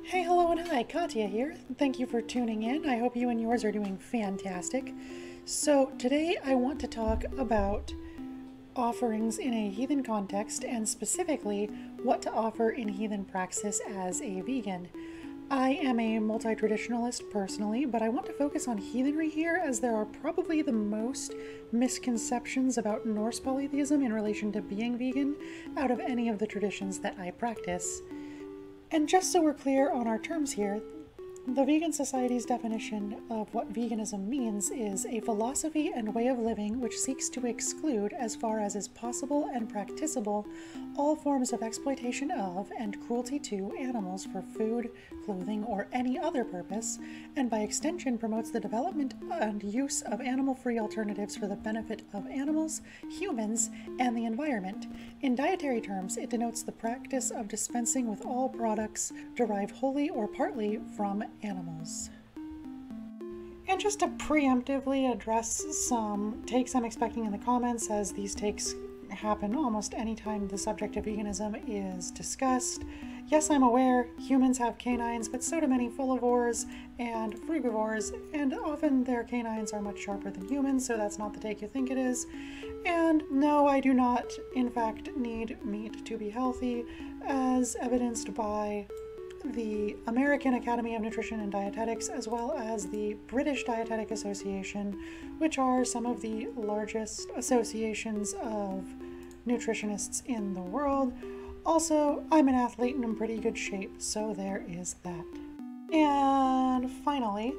Hey, hello, and hi, Katia here. Thank you for tuning in. I hope you and yours are doing fantastic. So, today I want to talk about offerings in a heathen context and specifically what to offer in heathen praxis as a vegan. I am a multi-traditionalist personally, but I want to focus on heathenry here as there are probably the most misconceptions about Norse polytheism in relation to being vegan out of any of the traditions that I practice. And just so we're clear on our terms here, the Vegan Society's definition of what veganism means is a philosophy and way of living which seeks to exclude, as far as is possible and practicable, all forms of exploitation of and cruelty to animals for food, clothing, or any other purpose, and by extension promotes the development and use of animal-free alternatives for the benefit of animals, humans, and the environment. In dietary terms, it denotes the practice of dispensing with all products derived wholly or partly from animals. And just to preemptively address some takes I'm expecting in the comments, as these takes happen almost anytime the subject of veganism is discussed. Yes, I'm aware humans have canines, but so do many folivores and frugivores, and often their canines are much sharper than humans, so that's not the take you think it is. And no, I do not, in fact, need meat to be healthy, as evidenced by the American Academy of Nutrition and Dietetics, as well as the British Dietetic Association, which are some of the largest associations of nutritionists in the world. Also, I'm an athlete and in pretty good shape, so there is that. And finally,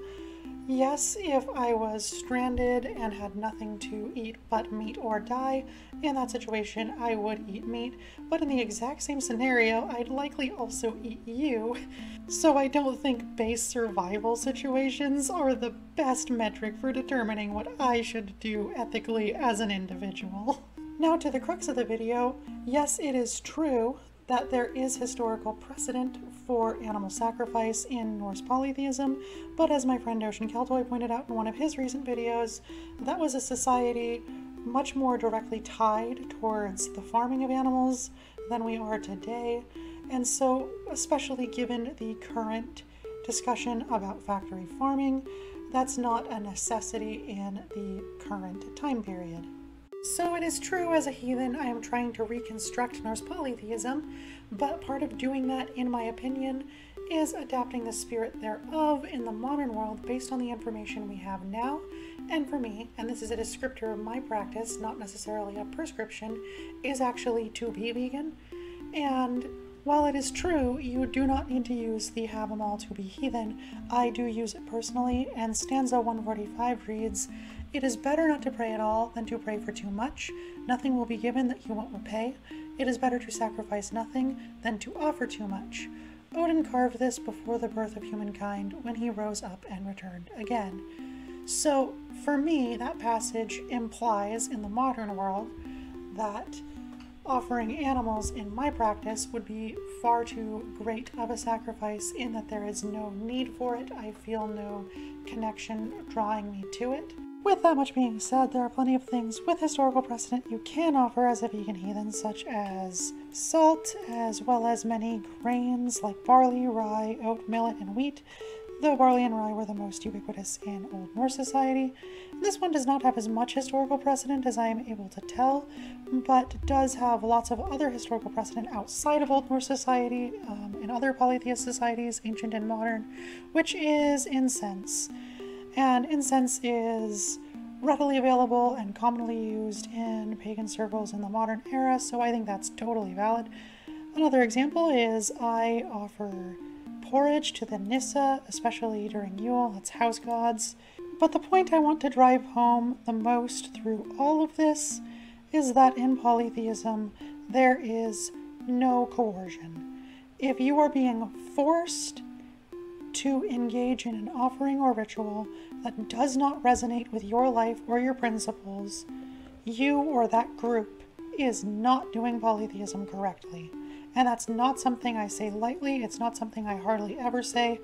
yes, if I was stranded and had nothing to eat but meat or die, in that situation I would eat meat, but in the exact same scenario I'd likely also eat you, so I don't think base survival situations are the best metric for determining what I should do ethically as an individual. Now to the crux of the video, yes, it is true that there is historical precedent for animal sacrifice in Norse polytheism, but as my friend Ocean Keltoy pointed out in one of his recent videos, that was a society much more directly tied towards the farming of animals than we are today, and so especially given the current discussion about factory farming, that's not a necessity in the current time period. So it is true, as a heathen, I am trying to reconstruct Norse polytheism, but part of doing that, in my opinion, is adapting the spirit thereof in the modern world based on the information we have now. And for me, and this is a descriptor of my practice, not necessarily a prescription, is actually to be vegan. And while it is true you do not need to use the have 'em all to be heathen, I do use it personally, and stanza 145 reads, "It is better not to pray at all than to pray for too much. Nothing will be given that you won't repay. It is better to sacrifice nothing than to offer too much. Odin carved this before the birth of humankind, when he rose up and returned again." So for me, that passage implies in the modern world that offering animals in my practice would be far too great of a sacrifice, in that there is no need for it. I feel no connection drawing me to it. With that much being said, there are plenty of things with historical precedent you can offer as a vegan heathen, such as salt, as well as many grains like barley, rye, oat, millet, and wheat, though barley and rye were the most ubiquitous in Old Norse society. This one does not have as much historical precedent as I am able to tell, but does have lots of other historical precedent outside of Old Norse society, in other polytheist societies, ancient and modern, which is incense. And incense is readily available and commonly used in pagan circles in the modern era, so I think that's totally valid. Another example is I offer porridge to the Nissa, especially during Yule, that's house gods. But the point I want to drive home the most through all of this is that in polytheism there is no coercion. If you are being forced to engage in an offering or ritual that does not resonate with your life or your principles, you or that group is not doing polytheism correctly. And that's not something I say lightly, it's not something I hardly ever say,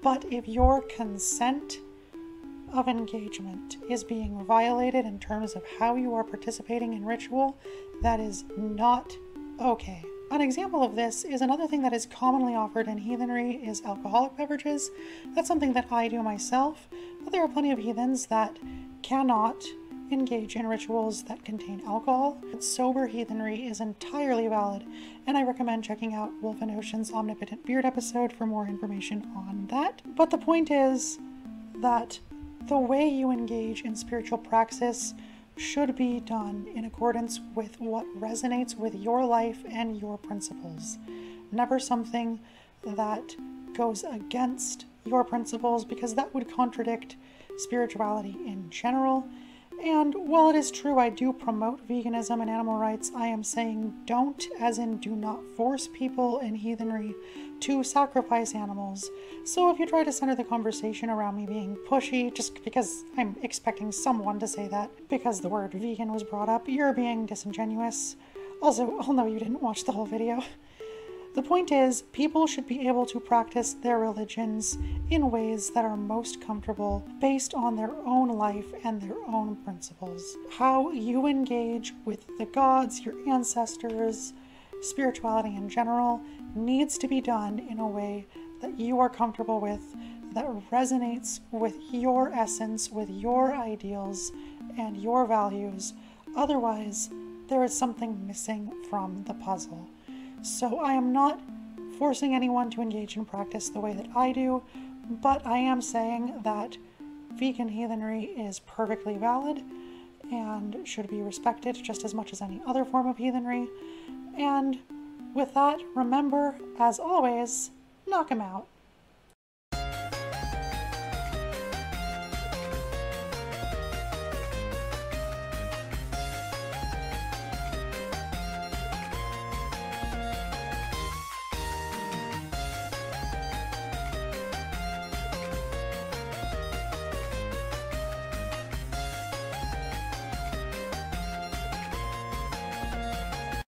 but if your consent of engagement is being violated in terms of how you are participating in ritual, that is not okay. An example of this is another thing that is commonly offered in heathenry is alcoholic beverages. That's something that I do myself, but there are plenty of heathens that cannot engage in rituals that contain alcohol. Sober heathenry is entirely valid, and I recommend checking out Wolf and Ocean's Omnipotent Beard episode for more information on that. But the point is that the way you engage in spiritual praxis should be done in accordance with what resonates with your life and your principles. Never something that goes against your principles, because that would contradict spirituality in general. And while it is true I do promote veganism and animal rights, I am saying don't, as in do not force people in heathenry to sacrifice animals. So if you try to center the conversation around me being pushy, just because I'm expecting someone to say that because the word vegan was brought up, you're being disingenuous. Also, I'll know you didn't watch the whole video. The point is, people should be able to practice their religions in ways that are most comfortable based on their own life and their own principles. How you engage with the gods, your ancestors, spirituality in general, needs to be done in a way that you are comfortable with, that resonates with your essence, with your ideals, and your values. Otherwise, there is something missing from the puzzle. So I am not forcing anyone to engage in practice the way that I do, but I am saying that vegan heathenry is perfectly valid and should be respected just as much as any other form of heathenry. And with that, remember, as always, knock 'em out.